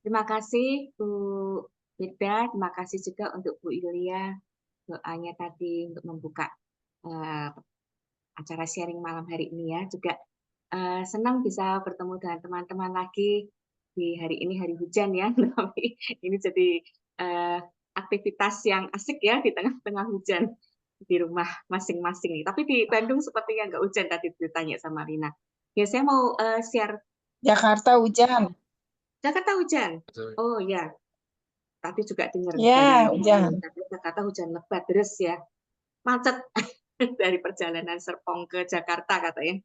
Terima kasih Bu Firda, terima kasih juga untuk Bu Yulia doanya tadi untuk membuka uh, acara sharing malam hari ini ya. Juga senang bisa bertemu dengan teman-teman lagi di hari ini hari hujan ya. Tapi ini jadi uh, aktivitas yang asik ya di tengah-tengah hujan di rumah masing-masing. Tapi di Bandung sepertinya nggak hujan tadi ditanya sama Rina. Ya saya mau share. Jakarta hujan. Jakarta hujan. Oh ya, tadi juga dengar dari Ya, ini, hujan. tapi Jakarta hujan lebat terus ya, macet dari perjalanan Serpong ke Jakarta katanya.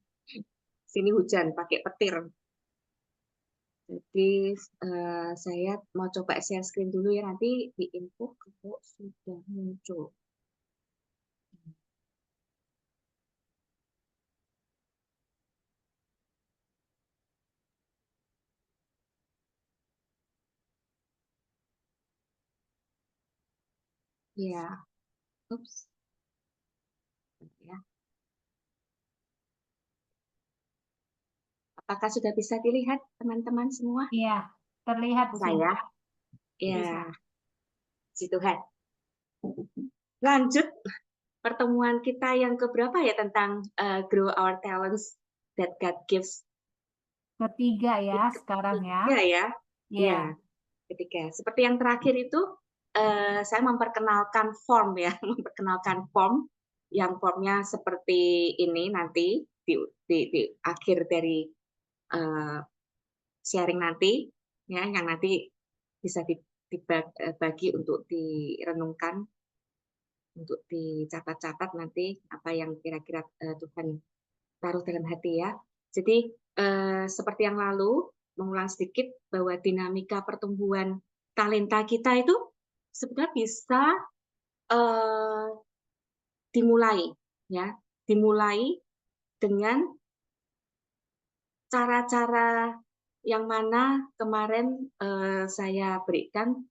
Sini hujan pakai petir. Jadi saya mau coba share screen dulu ya, nanti di info kalau sudah muncul. Ya, ups. Ya. Apakah sudah bisa dilihat teman-teman semua? Iya, terlihat Bu Sinta. Saya, ya, si Tuhan. Lanjut pertemuan kita yang keberapa ya tentang grow our talents that God gives. Ketiga ya sekarang ya. Ketiga ya. Iya. Ya, ketiga. Seperti yang terakhir itu saya memperkenalkan form ya, memperkenalkan form yang formnya seperti ini nanti di akhir dari sharing nanti ya, yang nanti bisa dibagi untuk direnungkan, untuk dicatat-catat nanti apa yang kira-kira Tuhan taruh dalam hati ya. Jadi seperti yang lalu, mengulang sedikit bahwa dinamika pertumbuhan talenta kita itu sebenarnya bisa dimulai ya, dimulai dengan cara-cara yang mana kemarin saya berikan,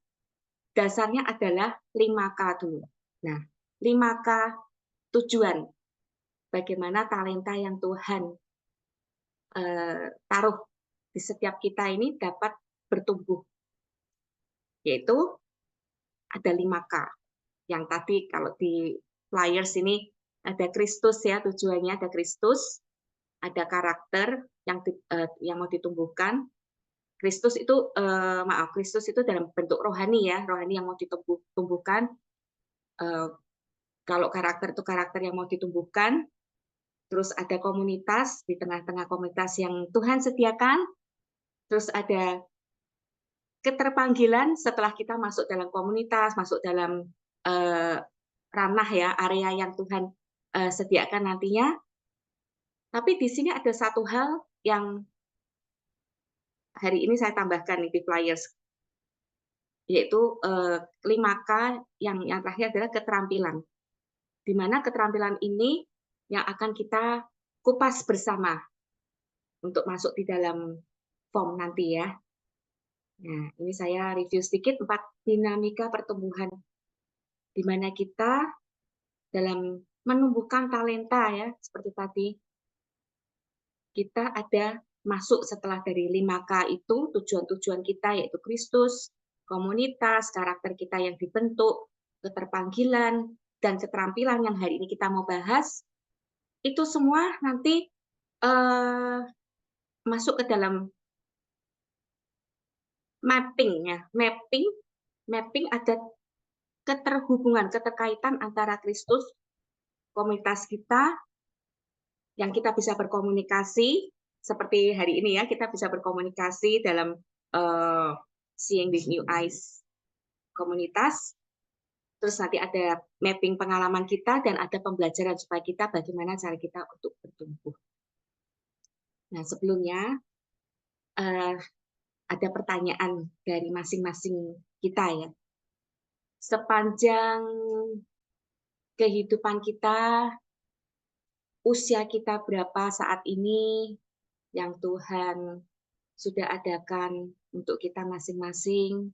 dasarnya adalah 5K dulu. Nah, 5K tujuan bagaimana talenta yang Tuhan taruh di setiap kita ini dapat bertumbuh, yaitu ada 5K. Yang tadi kalau di flyers ini ada Kristus ya, tujuannya ada Kristus, ada karakter yang mau ditumbuhkan. Kristus itu Kristus itu dalam bentuk rohani ya, rohani yang mau ditumbuhkan. Kalau karakter itu karakter yang mau ditumbuhkan. Terus ada komunitas, di tengah-tengah komunitas yang Tuhan sediakan. Terus ada keterpanggilan setelah kita masuk dalam komunitas, masuk dalam ranah ya, area yang Tuhan sediakan nantinya. Tapi di sini ada satu hal yang hari ini saya tambahkan di flyers, yaitu 5K yang terakhir adalah keterampilan. Di mana keterampilan ini yang akan kita kupas bersama untuk masuk di dalam form nanti ya. Nah, ini saya review sedikit 4 dinamika pertumbuhan di mana kita dalam menumbuhkan talenta ya, seperti tadi kita ada masuk setelah dari 5K itu tujuan-tujuan kita yaitu Kristus, komunitas, karakter kita yang dibentuk, keterpanggilan, dan keterampilan yang hari ini kita mau bahas, itu semua nanti masuk ke dalam mapping ya. Mapping ada keterhubungan, keterkaitan antara Kristus, komunitas kita, yang kita bisa berkomunikasi, seperti hari ini ya, kita bisa berkomunikasi dalam Seeing with New Eyes komunitas, terus nanti ada mapping pengalaman kita, dan ada pembelajaran supaya kita bagaimana cara kita untuk bertumbuh. Nah, sebelumnya ada pertanyaan dari masing-masing kita ya. Sepanjang kehidupan kita, usia kita berapa saat ini yang Tuhan sudah adakan untuk kita masing-masing,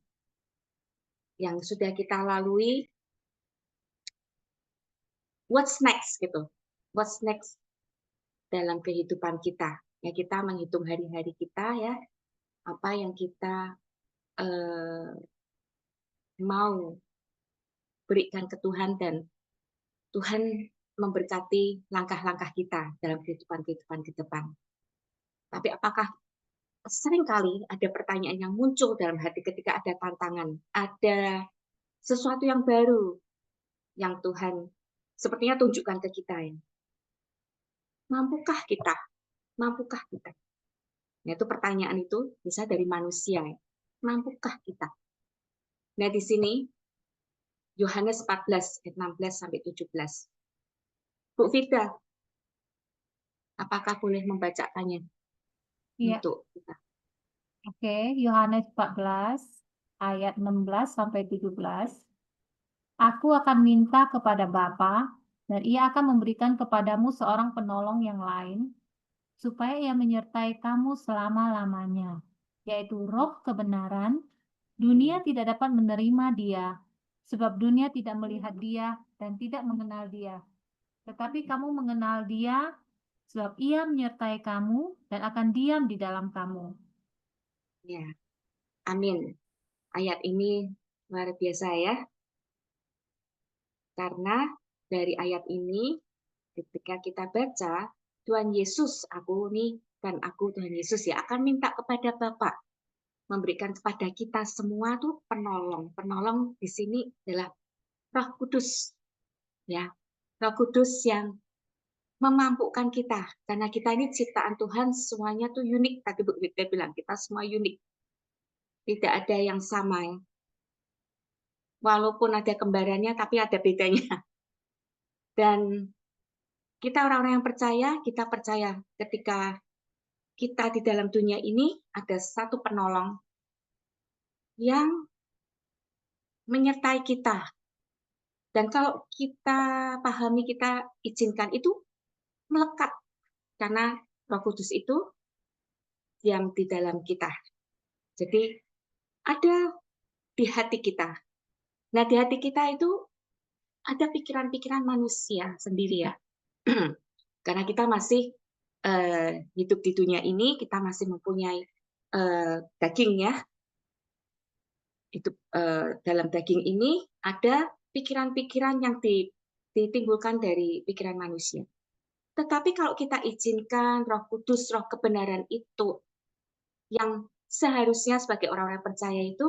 yang sudah kita lalui, what's next gitu, what's next dalam kehidupan kita. Ya, kita menghitung hari-hari kita ya, apa yang kita mau berikan ke Tuhan, dan Tuhan memberkati langkah-langkah kita dalam kehidupan-kehidupan ke depan. Tapi apakah seringkali ada pertanyaan yang muncul dalam hati ketika ada tantangan, ada sesuatu yang baru yang Tuhan sepertinya tunjukkan ke kita ya. Mampukah kita? Mampukah kita? Nah, itu pertanyaan itu bisa dari manusia ya. Mampukah kita? Nah, di sini Yohanes 14 ayat 16 sampai 17. Bu Fida, apakah boleh membacakannya Iya, untuk kita? oke. Yohanes 14 ayat 16 sampai 17. Aku akan minta kepada Bapa, dan Ia akan memberikan kepadamu seorang penolong yang lain, supaya Ia menyertai kamu selama-lamanya, yaitu Roh kebenaran. Dunia tidak dapat menerima Dia, sebab dunia tidak melihat Dia dan tidak mengenal Dia. Tetapi kamu mengenal Dia, sebab Ia menyertai kamu dan akan diam di dalam kamu. Ya, amin. Ayat ini luar biasa ya, karena dari ayat ini ketika kita baca, Tuhan Yesus, aku nih, kan aku Tuhan Yesus ya, akan minta kepada Bapa memberikan kepada kita semua tuh penolong. Penolong di sini adalah Roh Kudus, ya. Roh Kudus yang memampukan kita, karena kita ini ciptaan Tuhan, semuanya tuh unik. Tadi Bu Wida bilang kita semua unik, tidak ada yang sama ya. Walaupun ada kembarannya, tapi ada bedanya. Dan kita orang-orang yang percaya, kita percaya ketika kita di dalam dunia ini ada satu penolong yang menyertai kita. Dan kalau kita pahami, kita izinkan, itu melekat. Karena Roh Kudus itu diam di dalam kita. Jadi ada di hati kita. Nah, di hati kita itu ada pikiran-pikiran manusia sendiri ya. Karena kita masih hidup di dunia ini, kita masih mempunyai daging ya. Hidup dalam daging ini ada pikiran-pikiran yang ditimbulkan dari pikiran manusia. Tetapi kalau kita izinkan Roh Kudus, Roh kebenaran itu yang seharusnya sebagai orang-orang percaya itu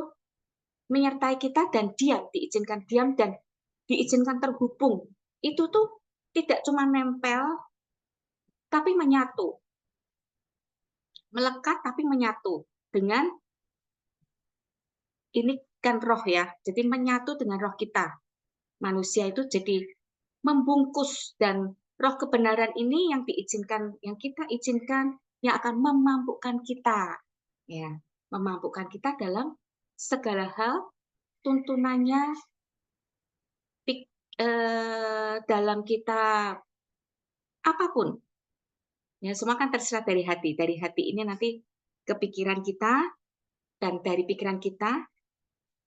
menyertai kita, dan diizinkan diam dan diizinkan terhubung. Itu tuh tidak cuma nempel, tapi menyatu. Melekat tapi menyatu dengan ini kan roh ya. Jadi menyatu dengan roh kita. Manusia itu jadi membungkus, dan roh kebenaran ini yang diizinkan, yang kita izinkan, yang akan memampukan kita. Ya, memampukan kita dalam segala hal, tuntunannya dalam kita apapun. Ya, semua kan terserah dari hati. Dari hati ini nanti kepikiran kita, dan dari pikiran kita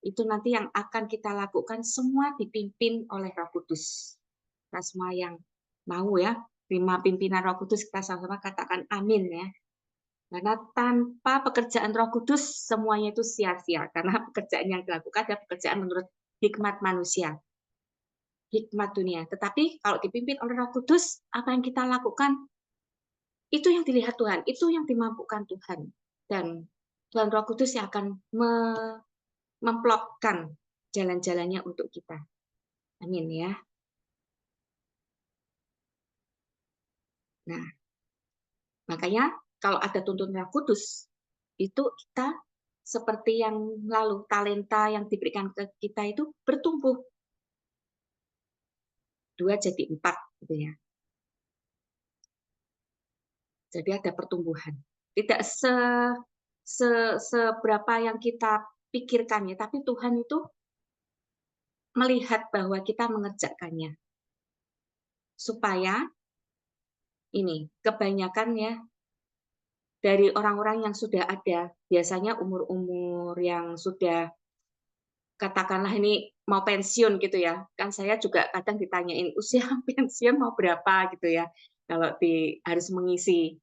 itu nanti yang akan kita lakukan semua dipimpin oleh Roh Kudus. Kita semua yang mau ya terima pimpinan Roh Kudus, kita sama-sama katakan amin ya. Karena tanpa pekerjaan Roh Kudus semuanya itu sia-sia, karena pekerjaan yang dilakukan adalah pekerjaan menurut hikmat manusia, hikmat dunia. Tetapi kalau dipimpin oleh Roh Kudus, apa yang kita lakukan itu yang dilihat Tuhan, itu yang dimampukan Tuhan. Dan Tuhan Roh Kudus yang akan memplotkan jalan-jalannya untuk kita. Amin ya. Nah, makanya kalau ada tuntunan Roh Kudus, itu kita seperti yang lalu, talenta yang diberikan ke kita itu bertumbuh. 2 jadi 4 gitu ya. Jadi ada pertumbuhan. Tidak seberapa yang kita pikirkan ya, tapi Tuhan itu melihat bahwa kita mengerjakannya. Supaya ini kebanyakan ya dari orang-orang yang sudah ada, biasanya umur-umur yang sudah katakanlah ini mau pensiun gitu ya. Kan saya juga kadang ditanyain usia pensiun mau berapa gitu ya. Kalau harus mengisi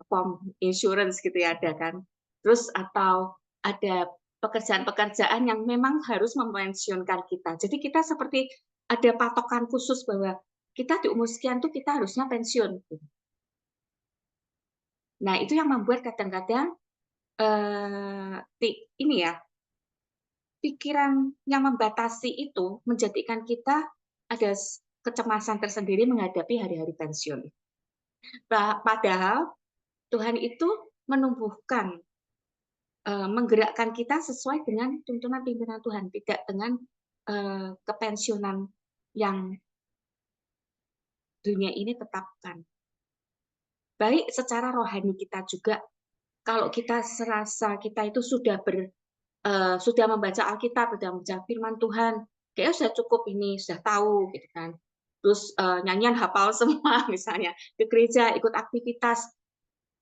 form insurance gitu ya, ada kan. Terus atau ada pekerjaan-pekerjaan yang memang harus memensiunkan kita. Jadi kita seperti ada patokan khusus bahwa kita di umur sekian tuh kita harusnya pensiun. Nah, itu yang membuat kadang-kadang ini ya, pikiran yang membatasi itu menjadikan kita ada kecemasan tersendiri menghadapi hari-hari pensiun. Padahal Tuhan itu menumbuhkan, menggerakkan kita sesuai dengan tuntunan pimpinan Tuhan, tidak dengan kepensiunan yang dunia ini tetapkan. Baik secara rohani kita juga, kalau kita serasa kita itu sudah membaca Alkitab, sudah membaca firman Tuhan, kayaknya sudah cukup ini, sudah tahu gitu kan. Terus nyanyian hafal semua misalnya, ke gereja, ikut aktivitas.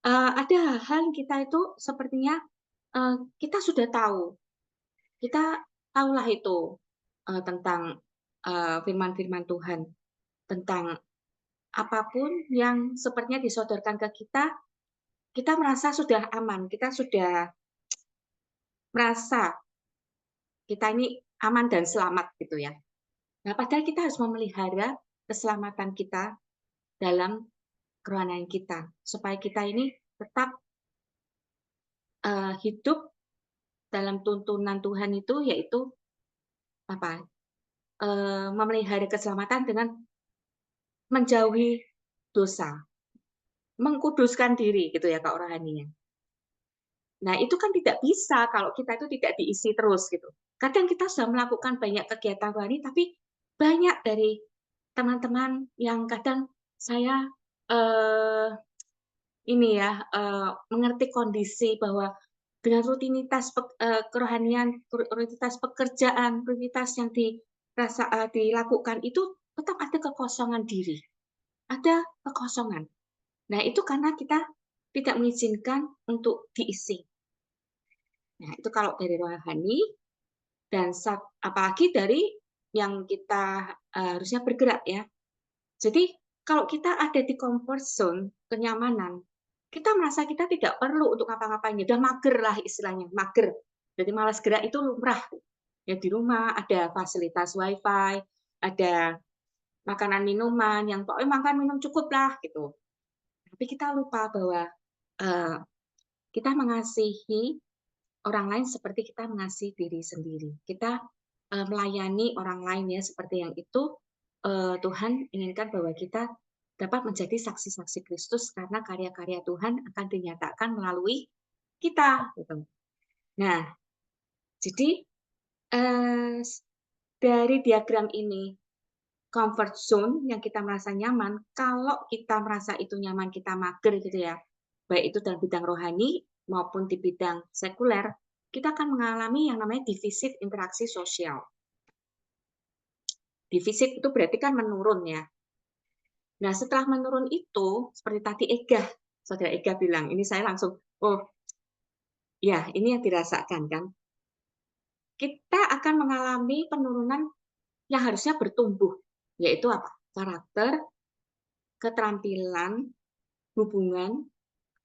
Ada hal kita itu sepertinya kita sudah tahu. Kita tahulah itu tentang firman-firman Tuhan, tentang apapun yang sepertinya disodorkan ke kita, kita merasa sudah aman, kita sudah merasa kita ini aman dan selamat gitu ya. Nah, padahal kita harus memelihara keselamatan kita dalam kerohanian kita, supaya kita ini tetap hidup dalam tuntunan Tuhan itu, yaitu apa? Memelihara keselamatan dengan menjauhi dosa, mengkuduskan diri gitu ya Kak rohaninya. Nah, itu kan tidak bisa kalau kita itu tidak diisi terus gitu. Kadang kita sudah melakukan banyak kegiatan rohani, tapi banyak dari teman-teman yang kadang saya ini ya mengerti kondisi bahwa dengan rutinitas kerohanian, rutinitas pekerjaan, rutinitas yang dilakukan itu tetap ada kekosongan diri, ada kekosongan. Nah, itu karena kita tidak mengizinkan untuk diisi. Nah, itu kalau dari rohani dan apalagi dari yang kita harusnya bergerak ya. Jadi kalau kita ada di comfort zone, kenyamanan, kita merasa kita tidak perlu untuk ngapa-ngapain, udah mager lah istilahnya, mager. Jadi malas gerak itu lumrah. Ya di rumah ada fasilitas WiFi, ada makanan minuman yang pokoknya makan minum cukup lah gitu. Tapi kita lupa bahwa kita mengasihi orang lain seperti kita mengasihi diri sendiri. Kita melayani orang lain ya seperti yang itu Tuhan inginkan bahwa kita dapat menjadi saksi-saksi Kristus karena karya-karya Tuhan akan dinyatakan melalui kita. Gitu. Nah, jadi dari diagram ini comfort zone yang kita merasa nyaman, kalau kita merasa itu nyaman, kita mager gitu ya, baik itu dalam bidang rohani maupun di bidang sekuler, kita akan mengalami yang namanya defisit interaksi sosial. Defisit itu berarti kan menurun ya. Nah, setelah menurun itu, seperti tadi Saudara Ega bilang, ini saya langsung, oh ya ini yang dirasakan kan. Kita akan mengalami penurunan yang harusnya bertumbuh, yaitu apa? Karakter, keterampilan, hubungan,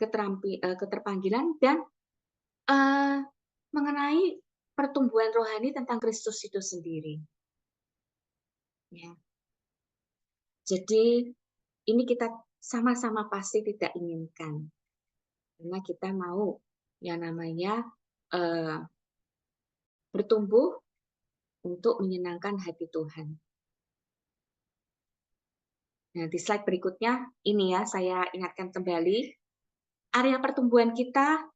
keterpanggilan, dan mengenai pertumbuhan rohani tentang Kristus itu sendiri. Ya. Jadi ini kita sama-sama pasti tidak inginkan, karena kita mau yang namanya bertumbuh untuk menyenangkan hati Tuhan. Nah, di slide berikutnya ini ya saya ingatkan kembali area pertumbuhan kita,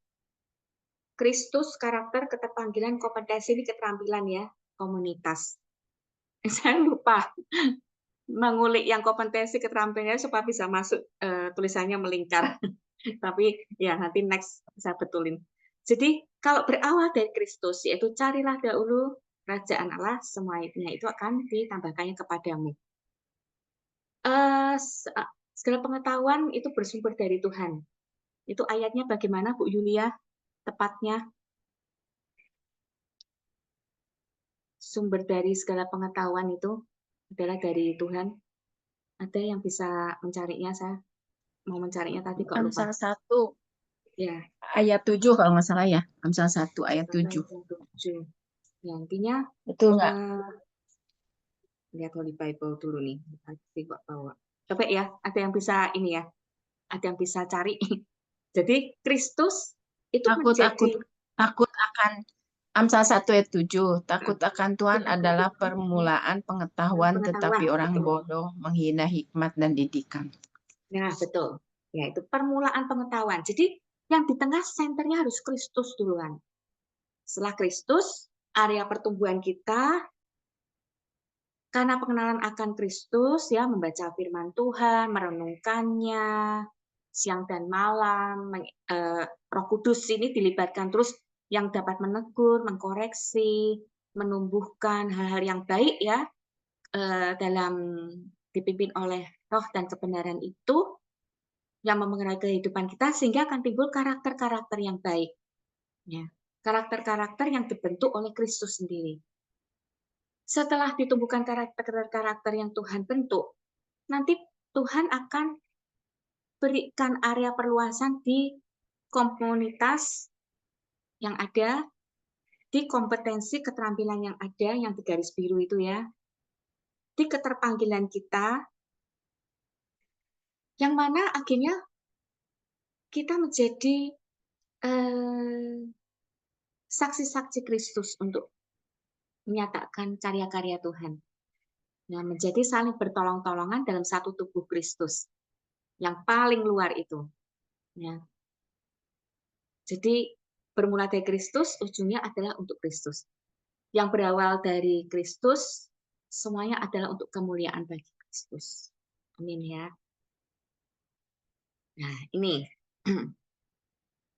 Kristus, karakter, keterpanggilan, kompetensi, ini keterampilan ya, komunitas. Saya lupa mengulik yang kompetensi keterampilannya supaya bisa masuk tulisannya melingkar. Tapi ya nanti next saya betulin. Jadi kalau berawal dari Kristus, yaitu carilah dahulu kerajaan Allah, semuanya itu akan ditambahkannya kepadamu. Segala pengetahuan itu bersumber dari Tuhan. Itu ayatnya bagaimana Bu Yulia? Tepatnya sumber dari segala pengetahuan itu adalah dari Tuhan. Ada yang bisa mencarinya? Saya mau mencarinya tadi kok lupa. Amsal 1. Ya, Ayat 7 kalau nggak salah ya. Amsal 1 ayat 7. 7. Ya, intinya Betul nggak? lihat Holy Bible dulu nih. Nanti kok bawa. Coba ya, ada yang bisa ini ya, ada yang bisa cari. Jadi Kristus itu Takut menjadi akan Amsal 1 ayat 7. Takut akan Tuhan adalah permulaan pengetahuan, tetapi pengetahuan, orang betul. bodoh menghina hikmat dan didikan. Nah, betul. Ya, itu permulaan pengetahuan. Jadi yang di tengah senternya harus Kristus duluan. Setelah Kristus, area pertumbuhan kita karena pengenalan akan Kristus, ya, membaca firman Tuhan, merenungkannya siang dan malam, Roh Kudus ini dilibatkan terus yang dapat menegur, mengkoreksi, menumbuhkan hal-hal yang baik ya dalam dipimpin oleh Roh dan kebenaran itu yang memengaruhi kehidupan kita sehingga akan timbul karakter-karakter yang baik. Ya. Karakter-karakter yang dibentuk oleh Kristus sendiri. Setelah ditumbuhkan karakter-karakter yang Tuhan bentuk, nanti Tuhan akan berikan area perluasan di komunitas yang ada, di kompetensi keterampilan yang ada, yang di garis biru itu ya, di keterpanggilan kita, yang mana akhirnya kita menjadi saksi-saksi Kristus untuk menyatakan karya-karya Tuhan. Nah, menjadi saling bertolong-tolongan dalam satu tubuh Kristus yang paling luar itu. Ya. Jadi bermula dari Kristus, ujungnya adalah untuk Kristus. Yang berawal dari Kristus, semuanya adalah untuk kemuliaan bagi Kristus. Amin ya. Nah, ini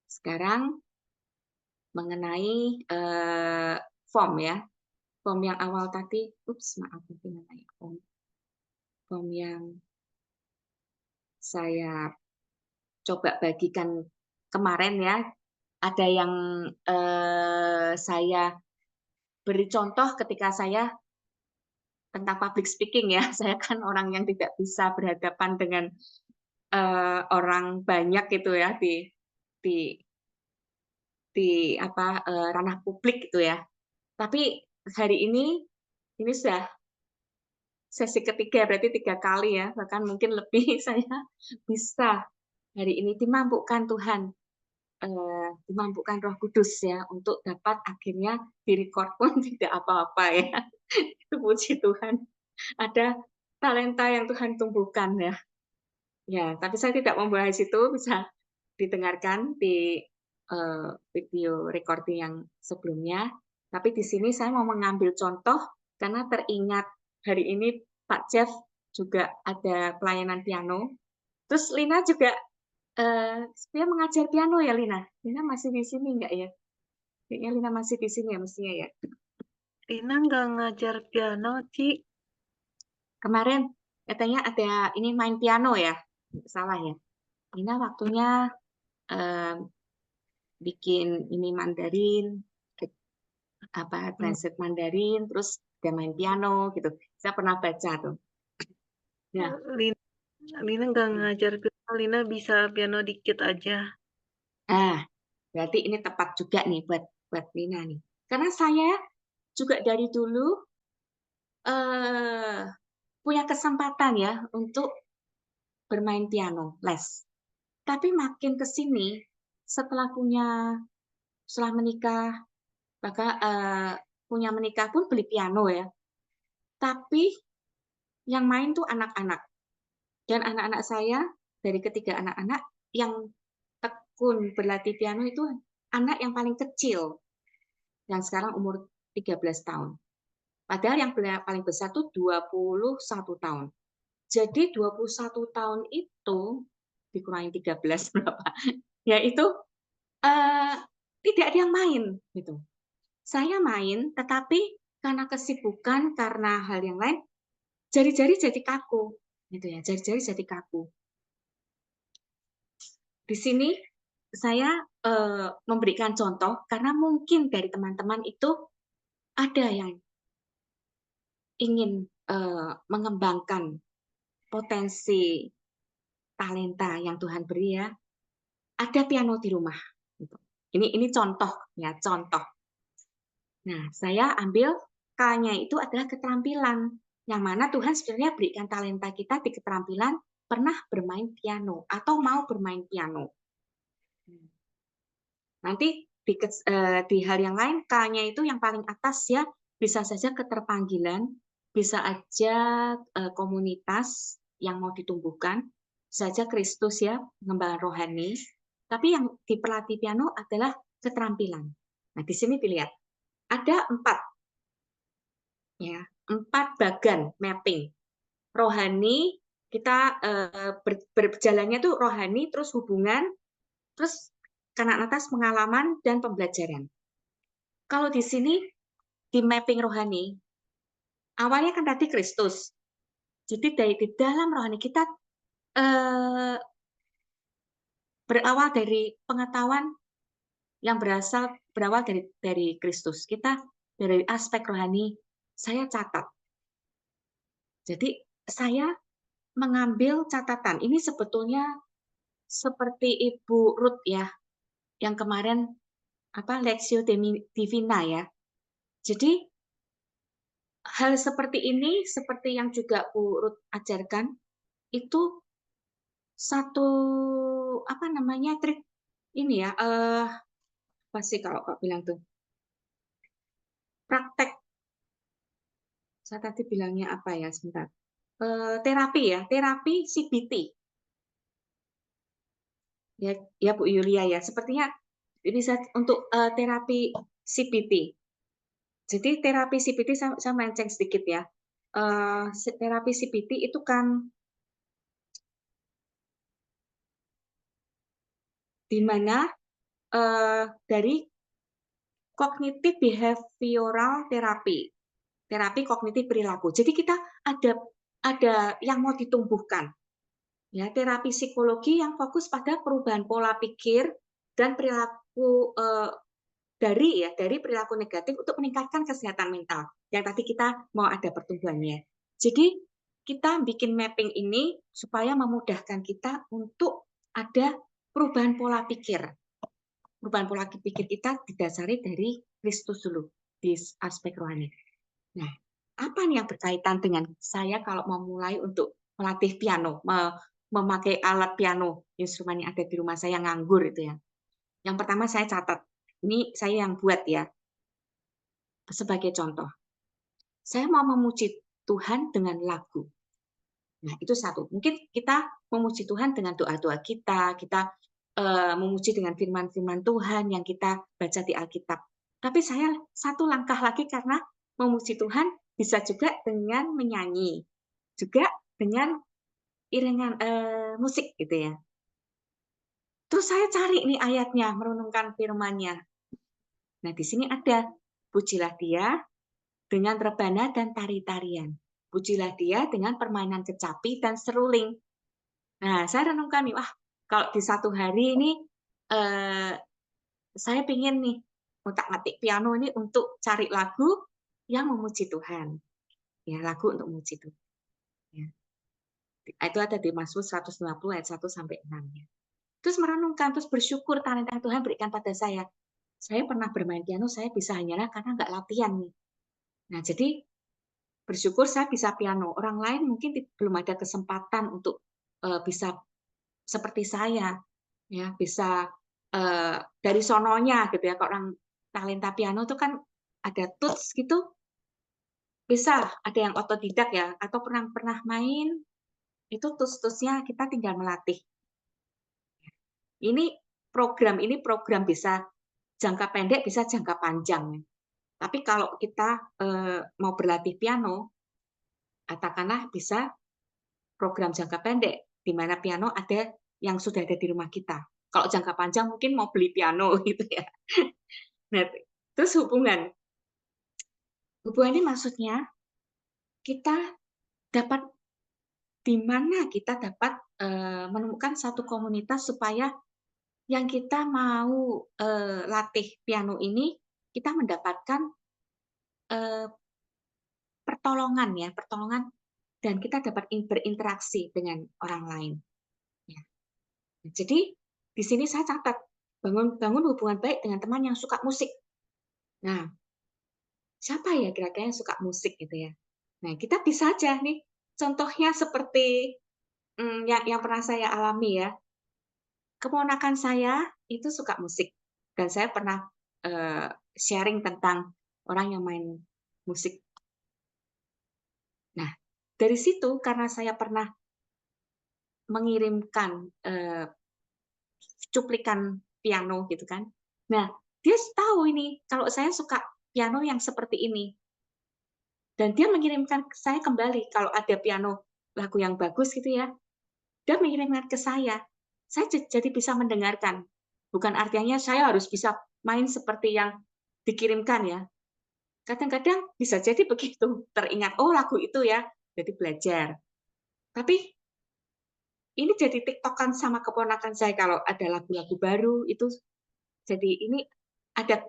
sekarang mengenai form ya. Form yang awal tadi, maaf nanti namanya form yang saya coba bagikan kemarin ya. Ada yang saya beri contoh ketika saya tentang public speaking ya. Saya kan orang yang tidak bisa berhadapan dengan orang banyak gitu ya di ranah publik gitu ya. Tapi hari ini sudah sesi ketiga, berarti 3 kali ya, bahkan mungkin lebih saya bisa hari ini dimampukan Tuhan, dimampukan Roh Kudus ya, untuk dapat akhirnya di-record pun tidak apa-apa ya. Itu puji Tuhan. Ada talenta yang Tuhan tumbuhkan ya. Ya, tapi saya tidak membahas itu, bisa didengarkan di video recording yang sebelumnya. Tapi di sini saya mau mengambil contoh karena teringat hari ini Pak Jeff juga ada pelayanan piano. Terus Lina juga dia mengajar piano ya Lina. Lina masih di sini enggak ya? Kayaknya Lina masih di sini ya mestinya ya. Lina nggak ngajar piano, Ci. Kemarin katanya ada ini main piano ya? Salah ya. Lina waktunya bikin ini Mandarin, translate Mandarin, terus dia main piano gitu. Saya pernah baca tuh. Ya. Lina nggak ngajar piano, Lina bisa piano dikit aja. Berarti ini tepat juga nih buat Lina nih. Karena saya juga dari dulu punya kesempatan ya untuk bermain piano, les. Tapi makin ke sini setelah menikah, maka punya menikah pun beli piano ya. Tapi yang main tuh anak-anak. Dan anak-anak saya, dari ketiga anak-anak, yang tekun berlatih piano itu anak yang paling kecil, yang sekarang umur 13 tahun. Padahal yang paling besar tuh 21 tahun. Jadi 21 tahun itu, dikurangi 13 berapa? Ya itu tidak ada yang main. Gitu. Saya main, tetapi karena kesibukan, karena hal yang lain, jari-jari jadi kaku. Gitu ya, jari-jari jadi kaku. Di sini saya memberikan contoh karena mungkin dari teman-teman itu ada yang ingin mengembangkan potensi talenta yang Tuhan beri ya. ada piano di rumah. Gitu. Ini contoh ya, contoh. Nah, saya ambil K-nya itu adalah keterampilan, yang mana Tuhan sebenarnya berikan talenta kita di keterampilan pernah bermain piano atau mau bermain piano. Nanti di hal yang lain, K-nya itu yang paling atas ya, bisa saja keterpanggilan, bisa aja komunitas yang mau ditumbuhkan, bisa saja Kristus ya, pengembangan rohani. Tapi yang diperlatih piano adalah keterampilan. Nah, di sini dilihat ada 4 ya, 4 bagan mapping. Rohani kita berjalannya tuh rohani, terus hubungan, terus kanan atas pengalaman dan pembelajaran. Kalau di sini di mapping rohani, awalnya kan tadi Kristus. Jadi di dalam rohani kita berawal dari pengetahuan yang berawal dari Kristus. Kita dari aspek rohani, saya catat. Jadi saya mengambil catatan. Ini sebetulnya seperti Ibu Ruth ya, yang kemarin Lectio Divina ya. Jadi hal seperti ini, seperti yang juga Bu Ruth ajarkan, itu satu trik ini ya, apa sih kalau Kak bilang tuh, praktek. Saya tadi bilangnya apa ya, sebentar. Terapi ya, terapi CBT. Ya Bu Yulia ya, sepertinya bisa untuk terapi CBT. Jadi terapi CBT saya melenceng sedikit ya. Terapi CBT itu kan di mana dari cognitive behavioral therapy, terapi kognitif perilaku. Jadi kita ada yang mau ditumbuhkan. Ya, terapi psikologi yang fokus pada perubahan pola pikir dan perilaku dari perilaku negatif untuk meningkatkan kesehatan mental. Yang tadi kita mau ada pertumbuhannya. Jadi kita bikin mapping ini supaya memudahkan kita untuk ada perubahan pola pikir. Perubahan pola pikir kita didasari dari Kristus dulu di aspek rohani. Nah, apa nih yang berkaitan dengan saya kalau mau mulai untuk melatih piano, memakai alat piano, instrumen yang ada di rumah saya nganggur itu ya. Yang pertama saya catat, ini saya yang buat ya, sebagai contoh. Saya mau memuji Tuhan dengan lagu. Nah, itu satu. Mungkin kita memuji Tuhan dengan doa-doa kita memuji dengan firman-firman Tuhan yang kita baca di Alkitab. Tapi saya satu langkah lagi karena memuji Tuhan bisa juga dengan menyanyi, juga dengan iringan musik gitu ya. Terus saya cari nih ayatnya, merenungkan firman-Nya. Nah, di sini ada, pujilah Dia dengan rebana dan tari-tarian. Pujilah Dia dengan permainan kecapi dan seruling. Nah, saya renungkan nih, wah, kalau di satu hari ini saya pingin nih otak-atik piano ini untuk cari lagu yang memuji Tuhan. Ya, lagu untuk memuji Tuhan. Ya. Itu ada di Mazmur 150 ayat 1 sampai 6 ya. Terus merenungkan, terus bersyukur talenta yang Tuhan berikan pada saya. Saya pernah bermain piano, saya bisa hanyalah karena nggak latihan nih. Nah, jadi bersyukur saya bisa piano. Orang lain mungkin belum ada kesempatan untuk bisa seperti saya, ya bisa dari sononya gitu ya. Kalau orang talenta piano itu kan ada tuts gitu, bisa ada yang otodidak ya, atau pernah main itu tuts-tutsnya kita tinggal melatih. Ini program bisa jangka pendek, bisa jangka panjang. Tapi kalau kita mau berlatih piano, katakanlah bisa program jangka pendek, di mana piano ada yang sudah ada di rumah kita. Kalau jangka panjang mungkin mau beli piano gitu ya. Nah, terus hubungan ini maksudnya kita dapat di mana kita dapat menemukan satu komunitas supaya yang kita mau latih piano ini kita mendapatkan pertolongan dan kita dapat berinteraksi dengan orang lain. Ya. Jadi di sini saya catat, bangun hubungan baik dengan teman yang suka musik. Nah, siapa ya kira-kira yang suka musik gitu ya? Nah, kita bisa aja nih, contohnya seperti yang pernah saya alami ya. Keponakan saya itu suka musik dan saya pernah sharing tentang orang yang main musik. Nah, dari situ karena saya pernah mengirimkan cuplikan piano gitu kan. Nah, dia tahu ini kalau saya suka piano yang seperti ini. Dan dia mengirimkan ke saya kembali kalau ada piano lagu yang bagus gitu ya. Dia mengirimkan ke saya. Saya jadi bisa mendengarkan. Bukan artinya saya harus bisa main seperti yang dikirimkan ya. Kadang-kadang bisa jadi begitu, teringat, oh lagu itu ya, jadi belajar. Tapi ini jadi tiktokan sama keponakan saya kalau ada lagu-lagu baru, itu jadi ini ada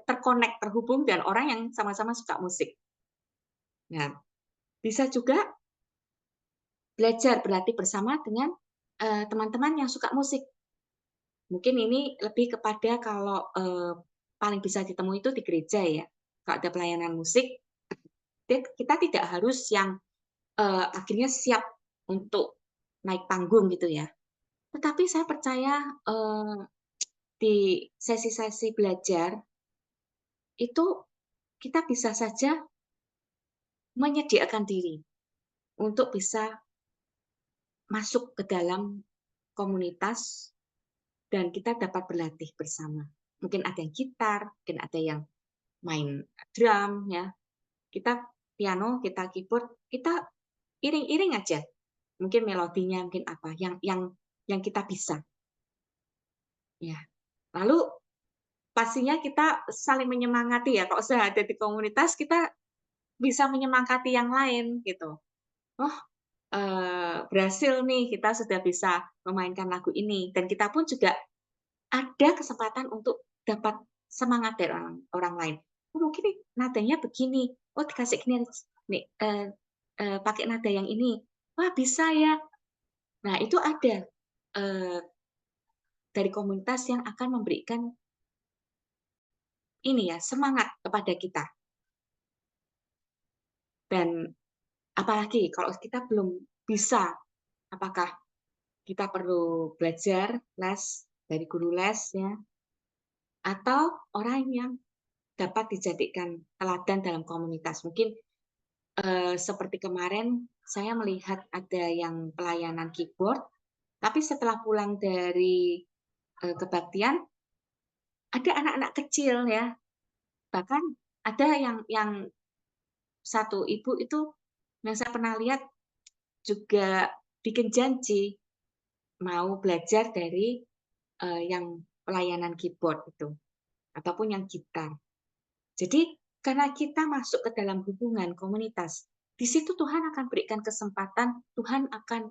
terhubung dan orang yang sama-sama suka musik. Nah, bisa juga belajar berlatih bersama dengan teman-teman yang suka musik. Mungkin ini lebih kepada kalau paling bisa ditemui itu di gereja ya. Kalau ada pelayanan musik, kita tidak harus yang akhirnya siap untuk naik panggung gitu ya. Tetapi saya percaya di sesi-sesi belajar itu kita bisa saja menyediakan diri untuk bisa masuk ke dalam komunitas dan kita dapat berlatih bersama. Mungkin ada yang gitar, mungkin ada yang main drum ya. Kita piano, kita keyboard, kita iring-iring aja. Mungkin melodinya, mungkin apa yang kita bisa. Ya. Lalu pastinya kita saling menyemangati ya. Kalau sudah ada di komunitas, kita bisa menyemangati yang lain gitu. Oh, berhasil nih, kita sudah bisa memainkan lagu ini. Dan kita pun juga ada kesempatan untuk dapat semangat dari orang lain. Oh, mungkin nih, nadanya begini. Oh, dikasih gini nih, pakai nada yang ini. Wah, bisa ya. Nah, itu ada dari komunitas yang akan memberikan ini ya, semangat kepada kita. Dan apalagi kalau kita belum bisa, apakah kita perlu belajar les dari guru les ya, atau orang yang dapat dijadikan teladan dalam komunitas. Mungkin seperti kemarin saya melihat ada yang pelayanan keyboard, tapi setelah pulang dari kebaktian ada anak-anak kecil ya, bahkan ada yang satu ibu itu yang saya pernah lihat juga bikin janji mau belajar dari yang pelayanan keyboard itu ataupun yang gitar. Jadi karena kita masuk ke dalam hubungan komunitas, di situ Tuhan akan berikan kesempatan, Tuhan akan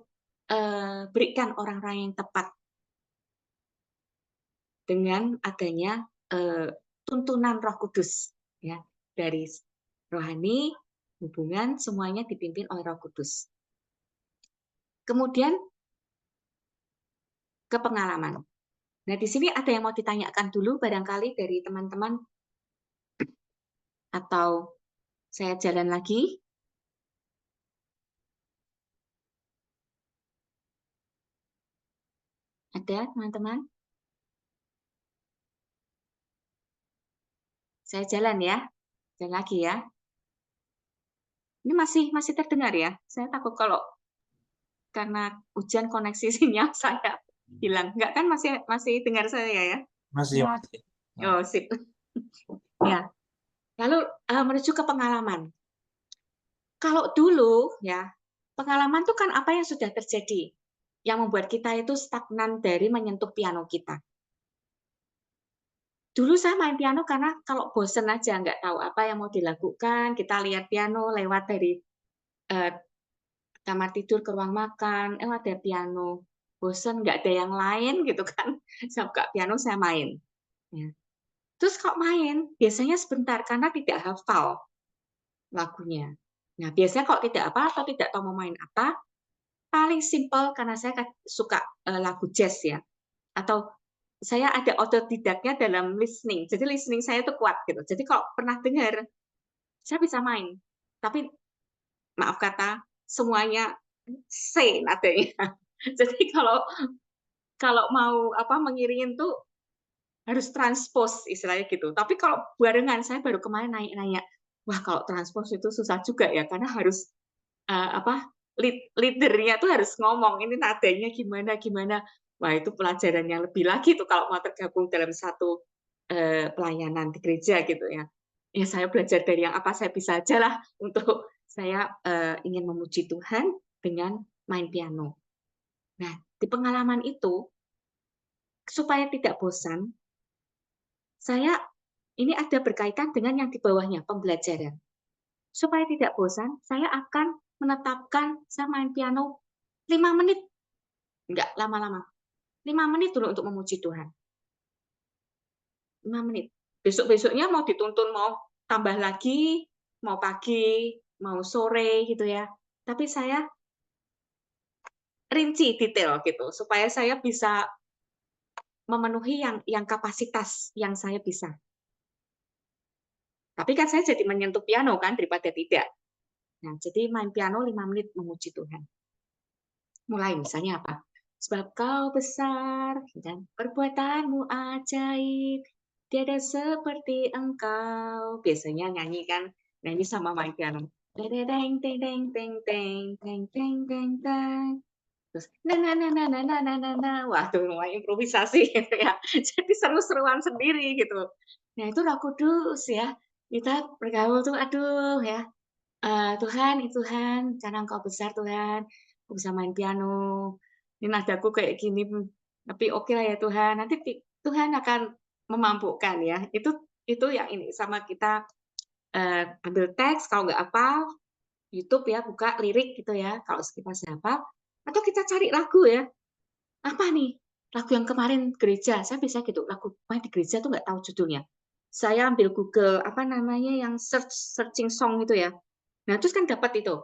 berikan orang-orang yang tepat dengan adanya tuntunan Roh Kudus ya, dari rohani, hubungan semuanya dipimpin oleh Roh Kudus. Kemudian ke pengalaman. Nah, di sini ada yang mau ditanyakan dulu barangkali dari teman-teman atau saya jalan lagi? Ada teman-teman? Saya jalan ya. Jalan lagi ya. Ini masih terdengar ya? Saya takut kalau karena hujan koneksi sinyal saya hilang. Enggak kan masih dengar saya ya? Masih, Ya, masih. Oh, sip. Ya. Lalu menuju ke pengalaman. Kalau dulu ya, pengalaman itu kan apa yang sudah terjadi yang membuat kita itu stagnan dari menyentuh piano kita. Dulu saya main piano karena kalau bosen aja, nggak tahu apa yang mau dilakukan, kita lihat piano lewat dari kamar tidur ke ruang makan, ada piano, bosen nggak ada yang lain gitu kan, saya buka piano saya main. Ya. Terus kok main, biasanya sebentar karena tidak hafal lagunya. Nah, biasanya kalau tidak apa atau tidak tahu mau main apa, paling simpel karena saya suka lagu jazz ya, atau saya ada otodidaknya dalam listening. Jadi listening saya tuh kuat gitu. Jadi kalau pernah dengar, saya bisa main. Tapi maaf kata, semuanya C nadanya. Jadi kalau mau mengiringin tuh harus transpose istilahnya gitu. Tapi kalau barengan, saya baru kemarin nanya, wah kalau transpose itu susah juga ya, karena harus leadernya tuh harus ngomong ini nadanya gimana gimana. Wah itu pelajarannya lebih lagi tuh kalau mau tergabung dalam satu pelayanan di gereja gitu ya. Ya saya belajar dari yang apa saya bisa aja lah untuk saya ingin memuji Tuhan dengan main piano. Nah di pengalaman itu supaya tidak bosan, saya ini ada berkaitan dengan yang di bawahnya pembelajaran. Supaya tidak bosan, saya akan menetapkan saya main piano 5 menit, enggak lama-lama. 5 menit dulu untuk memuji Tuhan. 5 menit. Besok-besoknya mau dituntun mau tambah lagi, mau pagi, mau sore gitu ya. Tapi saya rinci detail gitu supaya saya bisa memenuhi yang kapasitas yang saya bisa. Tapi kan saya jadi menyentuh piano kan daripada tidak. Nah, jadi main piano 5 menit memuji Tuhan. Mulai misalnya apa? Sebab kau besar dan perbuatanmu ajaib, tiada seperti engkau. Biasanya nyanyi kan, nyanyi sama main piano. Teng teng teng teng teng teng teng teng teng. Terus na na na na na na na na. Wah, tuh mulai improvisasi gitu ya. Jadi seru-seruan sendiri gitu. Nah, itu Roh Kudus ya. Kita bergaul tuh aduh ya. Tuhan, karena Engkau besar Tuhan, aku bisa main piano. Ini nadaku kayak gini, tapi oke lah ya Tuhan. Nanti Tuhan akan memampukan ya. Itu yang ini sama kita ambil teks kalau nggak hafal, YouTube ya, buka lirik gitu ya. Kalau kita hafal, atau kita cari lagu ya. Apa nih? Lagu yang kemarin gereja, saya bisa gitu. Lagu main di gereja tuh nggak tahu judulnya. Saya ambil Google apa namanya yang searching song itu ya. Nah, terus kan dapat itu.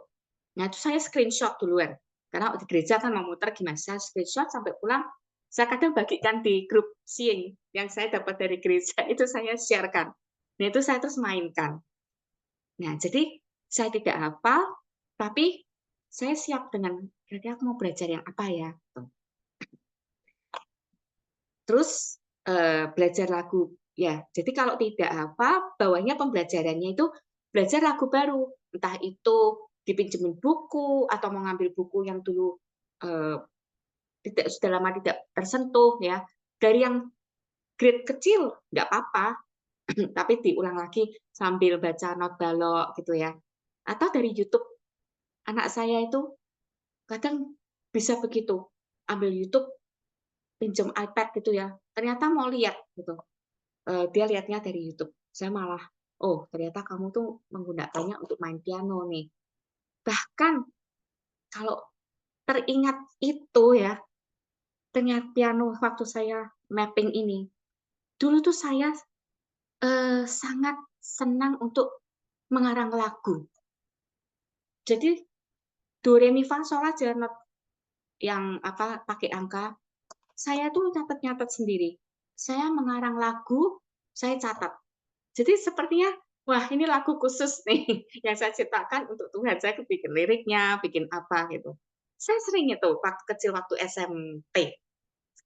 Nah, itu saya screenshot duluan. Karena di gereja kan mau muter gimana, saya screenshot sampai pulang, saya kadang bagikan di grup Seeing yang saya dapat dari gereja, itu saya sharekan. Nah, itu saya terus mainkan. Nah, jadi saya tidak hafal, tapi saya siap dengan, kira-kira aku mau belajar yang apa ya. Terus belajar lagu. Ya, jadi kalau tidak hafal, bawahnya pembelajarannya itu belajar lagu baru. Entah itu dipinjemin buku atau mau ngambil buku yang dulu sudah lama tidak tersentuh ya. Dari yang grade kecil nggak apa-apa, tapi diulang lagi sambil baca not balok gitu ya. Atau dari YouTube, anak saya itu kadang bisa begitu, ambil YouTube, pinjam iPad gitu ya. Ternyata mau lihat gitu. Dia lihatnya dari YouTube. Saya malah, oh ternyata kamu tuh menggunakannya untuk main piano nih. Bahkan kalau teringat itu ya, ternyata piano waktu saya mapping ini, dulu tuh saya sangat senang untuk mengarang lagu. Jadi do re mi fa sol la aja not yang pakai angka, saya tuh nyatet-nyatet sendiri. Saya mengarang lagu, saya catat. Jadi sepertinya, wah ini lagu khusus nih yang saya ciptakan untuk Tuhan. Saya bikin liriknya, bikin apa gitu. Saya sering itu waktu kecil waktu SMP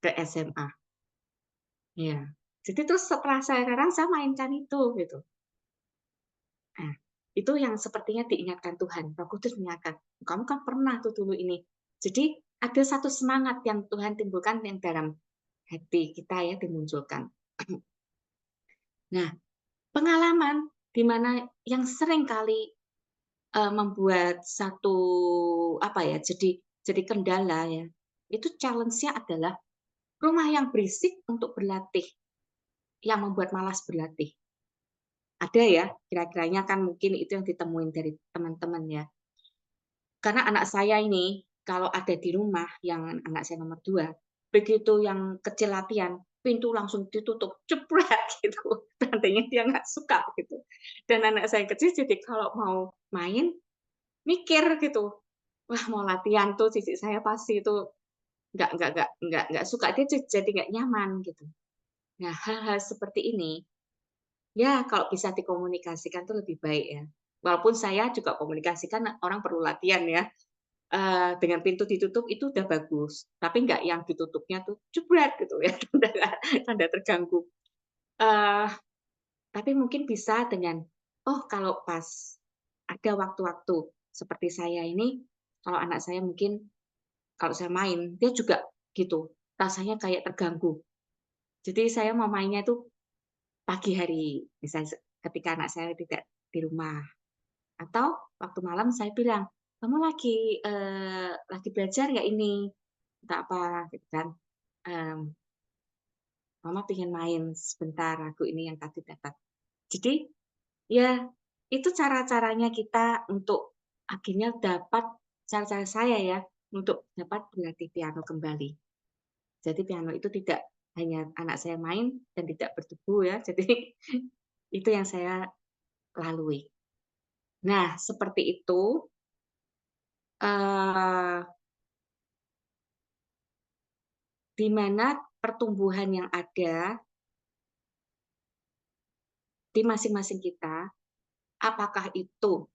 ke SMA. Ya. Jadi terus setelah sekarang saya mainkan itu gitu. Nah, itu yang sepertinya diingatkan Tuhan. Roh Kudus mengingatkan, kamu kan pernah tuh dulu ini. Jadi ada satu semangat yang Tuhan timbulkan yang dalam hati kita ya dimunculkan. Nah, pengalaman di mana yang sering kali membuat satu jadi kendala ya. Itu challenge-nya adalah rumah yang berisik untuk berlatih, yang membuat malas berlatih. Ada ya, kira-kiranya kan mungkin itu yang ditemuin dari teman-teman ya. Karena anak saya ini kalau ada di rumah yang anak saya nomor 2, begitu yang kecil latihan, pintu langsung ditutup, jebret gitu. Tandanya dia nggak suka gitu. Dan anak saya kecil jadi kalau mau main mikir gitu, wah mau latihan tuh cici saya pasti itu nggak suka, dia jadi nggak nyaman gitu. Nah, hal-hal seperti ini, ya kalau bisa dikomunikasikan tuh lebih baik ya. Walaupun saya juga komunikasikan orang perlu latihan ya, dengan pintu ditutup itu udah bagus, tapi nggak yang ditutupnya tuh jebret gitu ya, tanda terganggu. Eee, tapi mungkin bisa dengan, oh kalau pas ada waktu-waktu seperti saya ini, kalau anak saya mungkin kalau saya main, dia juga gitu, rasanya kayak terganggu. Jadi saya mau mainnya itu pagi hari, misalnya ketika anak saya tidak di rumah, atau waktu malam saya bilang, "Kamu lagi belajar nggak ini?" Atau apa gitu kan, mmm, "Mama pengen main sebentar, lagu ini yang tadi dapat." Jadi, ya itu cara-caranya kita untuk akhirnya dapat cara-cara saya ya, untuk dapat berlatih piano kembali. Jadi piano itu tidak hanya anak saya main dan tidak berdebu ya, jadi itu yang saya lalui. Nah, seperti itu, eee, di mana pertumbuhan yang ada di masing-masing kita, apakah itu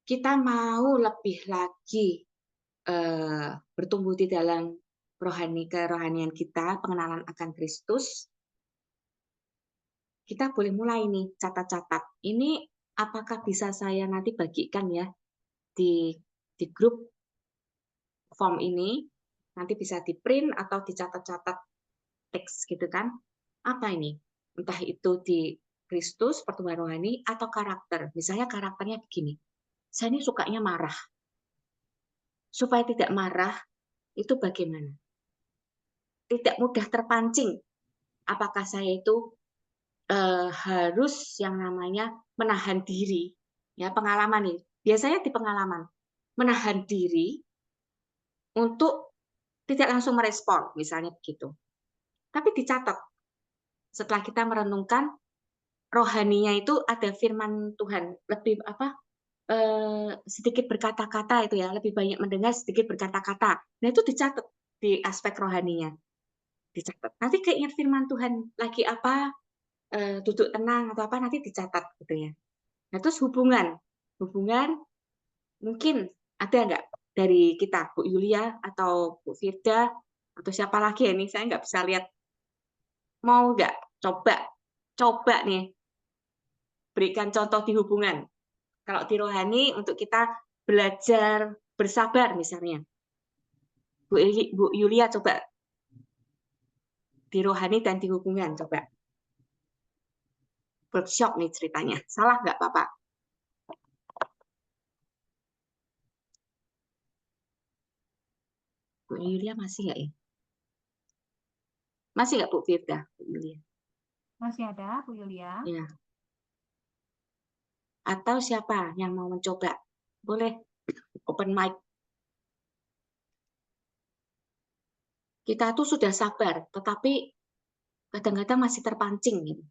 kita mau lebih lagi, bertumbuh di dalam kerohanian kita, pengenalan akan Kristus, kita boleh mulai nih catat-catat. Ini apakah bisa saya nanti bagikan ya di grup form ini, nanti bisa di-print atau dicatat-catat teks gitu kan. Apa ini? Entah itu di Kristus, pertumbuhan rohani, atau karakter. Misalnya karakternya begini, saya ini sukanya marah. Supaya tidak marah, itu bagaimana? Tidak mudah terpancing. Apakah saya itu harus yang namanya menahan diri, ya pengalaman nih. Biasanya di pengalaman, menahan diri untuk tidak langsung merespon, misalnya begitu. Tapi dicatat, setelah kita merenungkan, rohaninya itu ada firman Tuhan, lebih sedikit berkata-kata itu ya, lebih banyak mendengar, sedikit berkata-kata. Nah itu dicatat di aspek rohaninya, dicatat. Nanti keingat firman Tuhan lagi apa, duduk tenang atau apa, nanti dicatat gitu ya. Nah terus hubungan hubungan mungkin ada nggak dari kita, Bu Yulia atau Bu Firda, atau siapa lagi ya ini, saya nggak bisa lihat. Mau nggak coba coba nih berikan contoh di hubungan. Kalau di rohani untuk kita belajar bersabar misalnya. Bu Yulia coba di rohani dan di hubungan coba. Workshop nih ceritanya. Salah nggak Bapak? Bu Yulia masih nggak ya? Masih nggak Bu Firda? Bu Yulia? Masih ada, Bu Yulia? Ya. Atau siapa yang mau mencoba? Boleh open mic. Kita tuh sudah sabar, tetapi kadang-kadang masih terpancing gitu.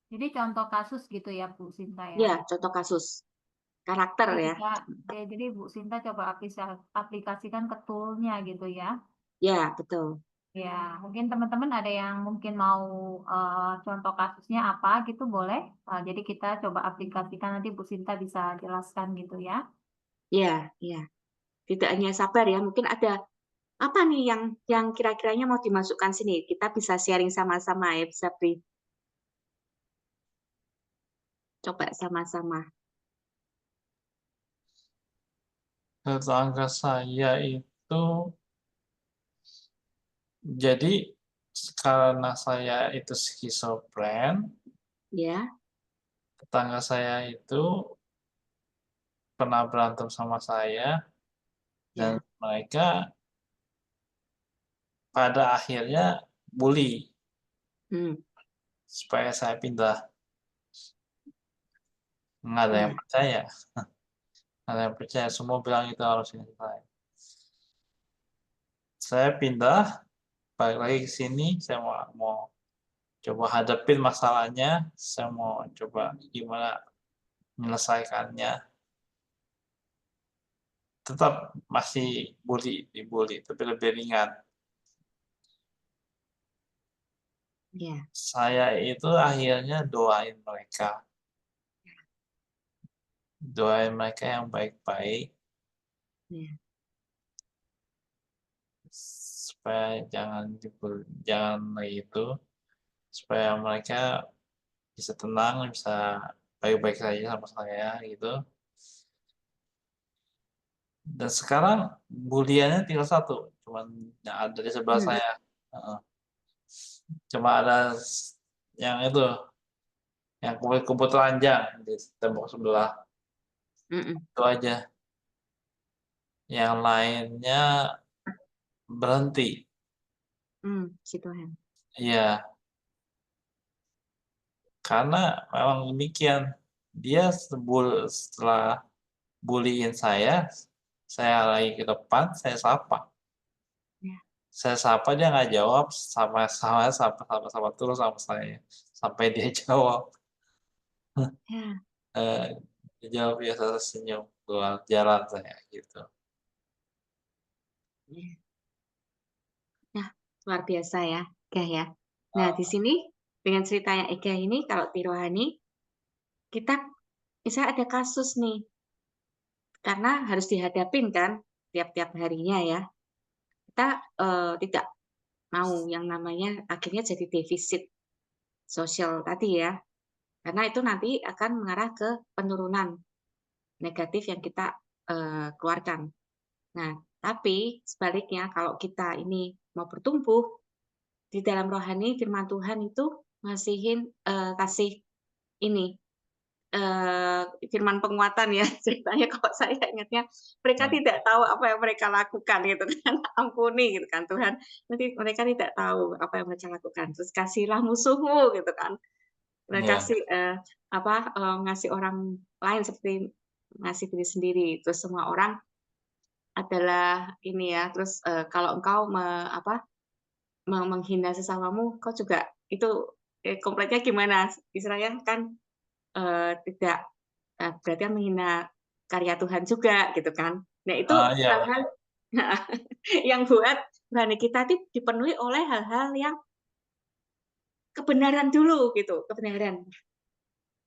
Jadi contoh kasus gitu ya, Bu Sinta ya? Ya, contoh kasus karakter Jadi ya. jadi Bu Sinta coba aplikasikan ke tool-nya gitu ya. Ya, betul. Ya, mungkin teman-teman ada yang mungkin mau contoh kasusnya apa gitu boleh. Jadi kita coba aplikasikan nanti Bu Sinta bisa jelaskan gitu ya. Ya, ya. Tidak hanya sabar ya, mungkin ada apa nih yang kira-kiranya mau dimasukkan sini? Kita bisa sharing sama-sama ya, bisa beri. Coba sama-sama. Tetangga saya itu, jadi karena saya itu skizofren, Ya, tetangga saya itu pernah berantem sama saya, dan ya. mereka pada akhirnya bully Hmm, supaya saya pindah. Nggak ada yang ya. percaya, nggak ada yang percaya. Semua bilang itu harus selesai. Saya pindah, balik lagi ke sini, saya mau coba hadapin masalahnya, saya mau coba gimana menyelesaikannya. tetap masih dibully, tapi lebih ringan. Ya. Saya itu akhirnya doain mereka yang baik-baik, Ya. supaya jangan itu, supaya mereka bisa tenang, bisa baik-baik saja sama saya gitu. Dan sekarang buliannya tinggal satu, cuman yang ada di sebelah saya. Cuma ada yang itu, yang kumpul telanjang di tembok sebelah. Itu aja. Yang lainnya berhenti. Puji Tuhan. Iya, karena memang demikian. Dia setelah buliin saya lagi ke depan, saya sapa. Ya. Saya sapa, dia nggak jawab, sama terus sama saya sampai dia jawab. Ya. Dia jawab biasa, senyum keluar jalan saya gitu. Ya. Nah, luar biasa ya, Ega ya. Nah, di sini dengan ceritanya Ega ini, kalau di rohani, kita misalnya ada kasus nih, karena harus dihadapin kan tiap-tiap harinya ya. Kita tidak mau yang namanya akhirnya jadi defisit sosial tadi ya. Karena itu nanti akan mengarah ke penurunan negatif yang kita keluarkan. Nah, tapi sebaliknya kalau kita ini mau bertumbuh di dalam rohani, firman Tuhan itu kasih ini firman penguatan ya, ceritanya kalau saya ingatnya mereka tidak tahu apa yang mereka lakukan gitu kan. Ampuni gitu kan Tuhan, nanti mereka tidak tahu apa yang mereka lakukan. Terus kasihlah musuhmu gitu kan. Iya. Kasih ngasih orang lain seperti ngasih diri sendiri. Terus semua orang adalah ini ya. Terus kalau engkau menghina sesamamu, kau juga itu kompleknya gimana? Istilahnya kan tidak berarti kan menghina karya Tuhan juga gitu kan. Nah, itu Iya. hal-hal yang buat rohani kita dipenuhi oleh hal-hal yang kebenaran dulu gitu, kebenaran.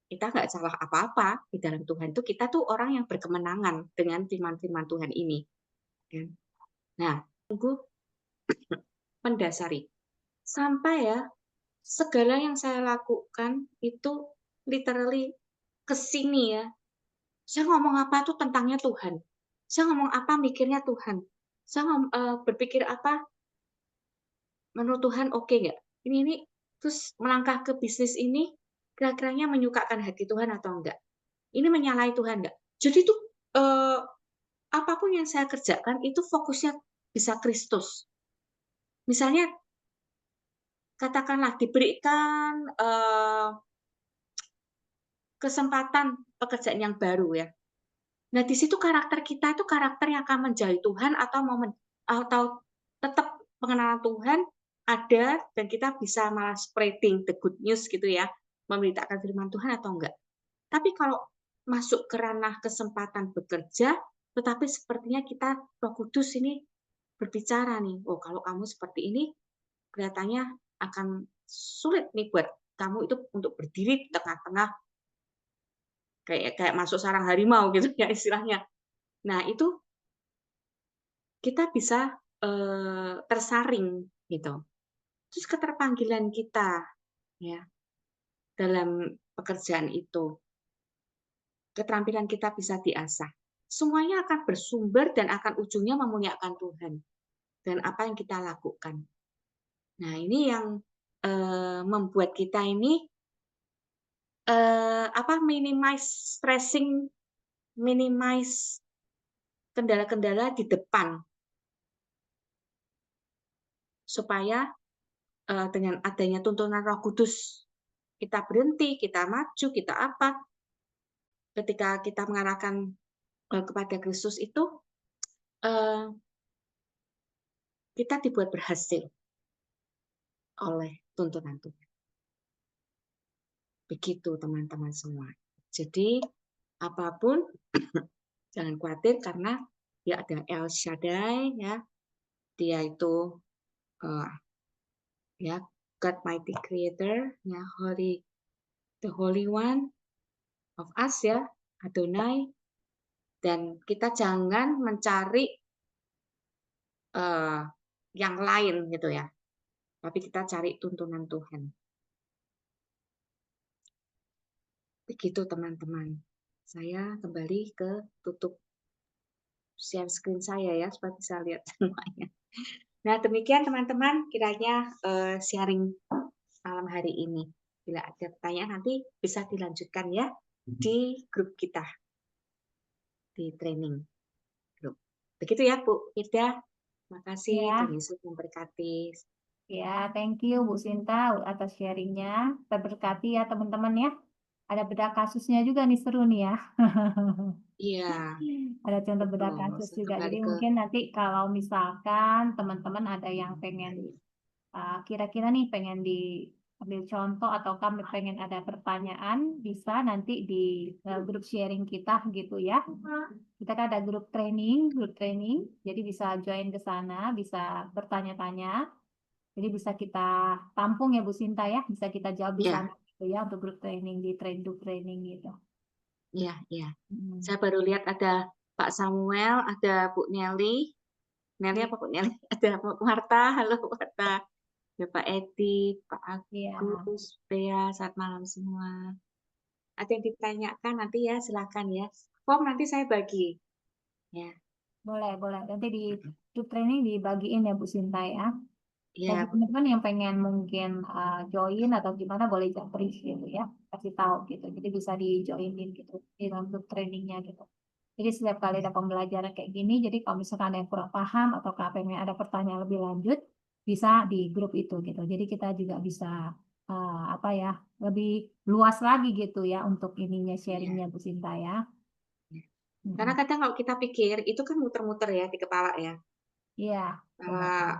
Kita nggak salah apa-apa di dalam Tuhan, itu kita tuh orang yang berkemenangan dengan firman-firman Tuhan ini. Nah, sungguh mendasari. Sampai ya, segala yang saya lakukan itu literally ke sini ya. Saya ngomong apa tuh tentangnya Tuhan. Saya ngomong apa mikirnya Tuhan. Saya berpikir apa menurut Tuhan oke nggak? Ini terus melangkah ke bisnis ini kira-kiranya menyukakan hati Tuhan atau enggak? Ini menyalahi Tuhan enggak? Jadi tuh apapun yang saya kerjakan itu fokusnya bisa Kristus. Misalnya katakanlah diberikan kesempatan pekerjaan yang baru ya. Nah, di situ karakter kita itu karakter yang akan menjauhi Tuhan atau tetap pengenalan Tuhan ada dan kita bisa malah spreading the good news gitu ya, memberitakan firman Tuhan atau enggak. Tapi kalau masuk ke ranah kesempatan bekerja, tetapi sepertinya kita Roh Kudus ini berbicara nih, oh kalau kamu seperti ini kelihatannya akan sulit nih buat kamu itu untuk berdiri di tengah-tengah kayak masuk sarang harimau gitu ya istilahnya. Nah, itu kita bisa tersaring gitu. Terus keterpanggilan kita ya dalam pekerjaan itu, keterampilan kita bisa diasah. Semuanya akan bersumber dan akan ujungnya memuliakan Tuhan dan apa yang kita lakukan. Nah, ini yang membuat kita ini minimize stressing, minimize kendala-kendala di depan supaya dengan adanya tuntunan Roh Kudus kita berhenti, kita maju, kita apa, ketika kita mengarahkan kepada Kristus itu kita dibuat berhasil oleh tuntunan Tuhan. Begitu teman-teman semua. Jadi apapun jangan khawatir karena Ya ada El Shaddai ya, dia itu ya God Mighty Creator ya, the Holy One of us ya, Adonai. Dan kita jangan mencari yang lain gitu ya, tapi kita cari tuntunan Tuhan. Begitu teman-teman. Saya kembali ke tutup share screen saya ya, supaya bisa lihat semuanya. Nah, demikian teman-teman kiranya sharing malam hari ini. Bila ada pertanyaan nanti bisa dilanjutkan ya di grup kita, di training grup. Begitu ya Bu Ida. Terima kasih, Ya. Tuhan Yesus memberkati. Ya, thank you Bu Sinta atas sharingnya. Terberkati ya teman-teman ya. Ada bedah kasusnya juga nih, seru nih ya. Iya, Ada contoh bedah betul. kasus Saya juga. kembali Jadi ke mungkin nanti kalau misalkan teman-teman ada yang pengen kira-kira nih pengen diambil contoh atau kami pengen ada pertanyaan, bisa nanti di grup sharing kita gitu ya. Kita kan ada grup training, jadi bisa join ke sana, bisa bertanya-tanya. Jadi bisa kita tampung ya Bu Sinta ya, bisa kita jawab di Iya, sana gitu ya untuk grup training di grup training gitu. iya, iya. Hmm. Saya baru lihat ada Pak Samuel, ada Bu Nelly. Nelly Iya. apa Bu Nelly? Ada Bu Marta, halo Bu Marta. Ada Pak Edi, Pak Iya, Agus, Bea, selamat malam semua. Ada yang ditanyakan nanti ya, silakan ya. Form nanti saya bagi. Ya, boleh. Nanti di grup training dibagiin ya Bu Sinta ya. ya, Bagi teman-teman yang pengen mungkin join atau gimana boleh japri gitu ya, kasih tahu gitu. Jadi bisa di joinin gitu di dalam grup trainingnya gitu. Jadi setiap kali ada pembelajaran kayak gini, jadi kalau misalkan ada yang kurang paham atau pengen ada pertanyaan lebih lanjut, bisa di grup itu gitu. Jadi kita juga bisa apa ya, lebih luas lagi gitu ya untuk ininya sharingnya Bu Sinta ya. Karena kadang kalau kita pikir itu kan muter-muter ya di kepala ya. Iya,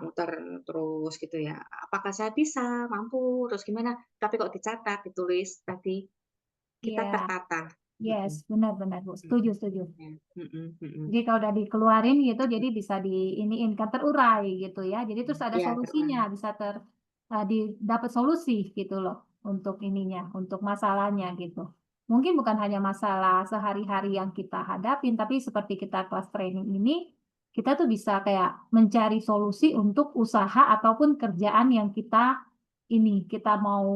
Muter terus gitu ya. Apakah saya bisa, mampu, terus gimana? Tapi kok dicatat, ditulis tadi, kita iya, tertata. yes, benar Bu. Setuju. Ya. Mm. Jadi kalau udah dikeluarin gitu, jadi bisa diiniin kan terurai gitu ya. Jadi terus ada Ya, solusinya, bisa didapat solusi gitu loh untuk ininya, untuk masalahnya gitu. Mungkin bukan hanya masalah sehari-hari yang kita hadapin, tapi seperti kita kelas training ini, kita tuh bisa kayak mencari solusi untuk usaha ataupun kerjaan yang kita mau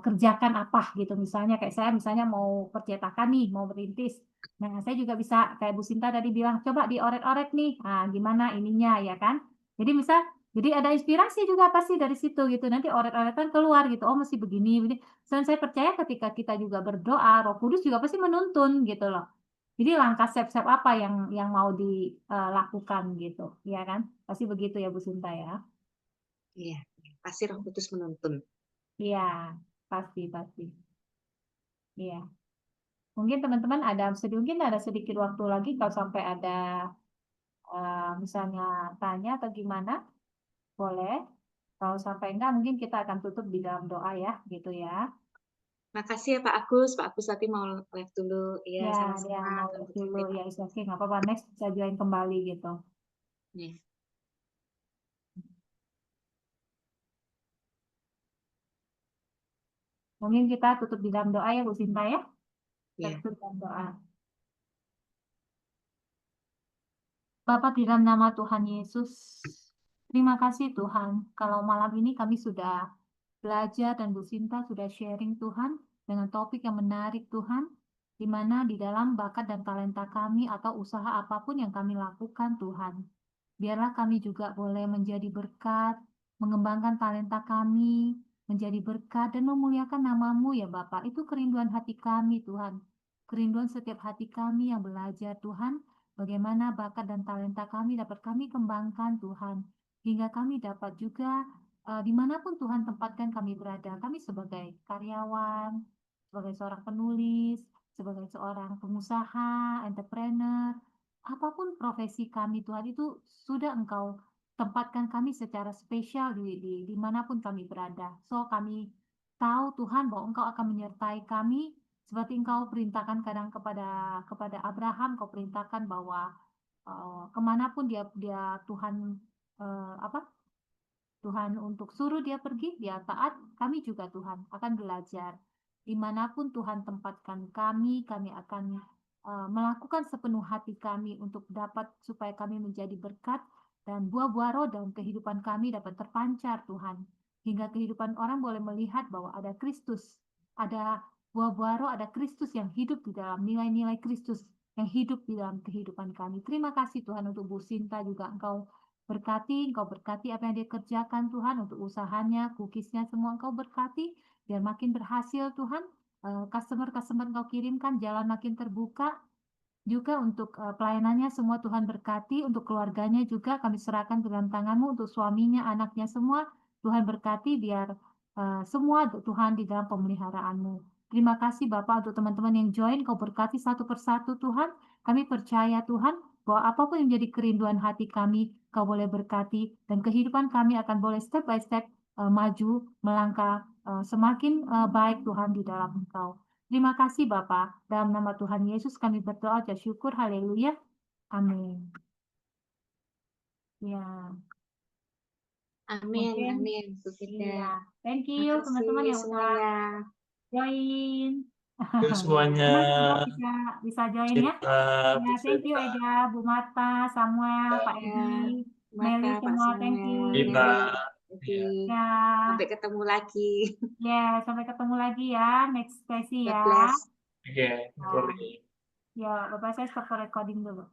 kerjakan apa gitu. Misalnya kayak saya misalnya mau percetakan nih, mau merintis. Nah, saya juga bisa kayak Bu Sinta tadi bilang, coba dioret-oret nih. Nah, gimana ininya ya kan? Jadi ada inspirasi juga pasti dari situ gitu. Nanti oret-oretan keluar gitu. Oh, mesti begini, begini. Dan saya percaya ketika kita juga berdoa, Roh Kudus juga pasti menuntun gitu loh. Jadi langkah step-step apa yang mau dilakukan gitu, ya kan? Pasti begitu ya Bu Sinta ya. Iya, pasti Roh Kudus menuntun. Iya, pasti. Iya. Mungkin teman-teman mungkin ada sedikit waktu lagi kalau sampai ada misalnya tanya atau gimana, boleh. Kalau sampai enggak, mungkin kita akan tutup di dalam doa ya, gitu ya. Makasih ya Pak Agus. Pak Agus tadi mau live dulu. Iya, Ya, dia sama-sama. mau Tuhan live dulu berkati, ya, Pak. is okay, nggak apa-apa. Next bisa join kembali gitu. Iya. Mungkin kita tutup di dalam doa ya, Bu Sinta ya. Kita Iya. tutup dalam doa. Bapak di dalam nama Tuhan Yesus, terima kasih Tuhan. Kalau malam ini kami sudah belajar dan Bu Sinta sudah sharing Tuhan dengan topik yang menarik Tuhan, di mana di dalam bakat dan talenta kami atau usaha apapun yang kami lakukan Tuhan. Biarlah kami juga boleh menjadi berkat, mengembangkan talenta kami, menjadi berkat dan memuliakan nama-Mu ya Bapak. Itu kerinduan hati kami Tuhan. Kerinduan setiap hati kami yang belajar Tuhan, bagaimana bakat dan talenta kami dapat kami kembangkan Tuhan. Hingga kami dapat juga dimanapun Tuhan tempatkan kami berada, kami sebagai karyawan, sebagai seorang penulis, sebagai seorang pengusaha, entrepreneur, apapun profesi kami Tuhan itu sudah Engkau tempatkan kami secara spesial dimanapun kami berada. So kami tahu Tuhan bahwa Engkau akan menyertai kami seperti Engkau perintahkan kadang kepada Abraham, Kau perintahkan bahwa kemanapun dia Tuhan Tuhan untuk suruh dia pergi, dia taat, kami juga Tuhan akan belajar. Dimanapun Tuhan tempatkan kami akan melakukan sepenuh hati kami untuk dapat supaya kami menjadi berkat dan buah-buah roh dalam kehidupan kami dapat terpancar Tuhan. Hingga kehidupan orang boleh melihat bahwa ada Kristus, ada buah-buah roh, ada Kristus yang hidup di dalam nilai-nilai Kristus yang hidup di dalam kehidupan kami. Terima kasih Tuhan untuk Bu Sinta juga Engkau berkati apa yang dia kerjakan Tuhan untuk usahanya, cookiesnya semua Engkau berkati, biar makin berhasil Tuhan. Customer-customer Engkau kirimkan jalan makin terbuka, juga untuk pelayanannya semua Tuhan berkati, untuk keluarganya juga kami serahkan ke dalam tangan-Mu, untuk suaminya, anaknya semua Tuhan berkati, biar semua Tuhan di dalam pemeliharaan-Mu. Terima kasih Bapak untuk teman-teman yang join, Kau berkati satu persatu Tuhan. Kami percaya Tuhan bahwa apapun yang menjadi kerinduan hati kami, Kau boleh berkati, dan kehidupan kami akan boleh step by step maju, melangkah, semakin baik Tuhan di dalam Engkau. Terima kasih Bapa. Dalam nama Tuhan Yesus kami berdoa dan syukur. Haleluya. Amin. Ya, Amin, mungkin amin, Bu Firda. iya. Thank you teman-teman Makasih yang udah semuanya. join. Yuk semuanya. Senang juga bisa join ya. Cinta, Bu Ya, thank you Firda, Ega, Bu Marta, Samuel, Pak Ya, Edi, Mata, Meli Pak semua. Thank you. Samuel, Gina. Meli, Ya. Edi. Ya, Sampai ketemu lagi. ya, sampai ketemu lagi ya next sesi God ya. bless. Oke, Ya, boleh. ya, Bapak saya stop recording dulu.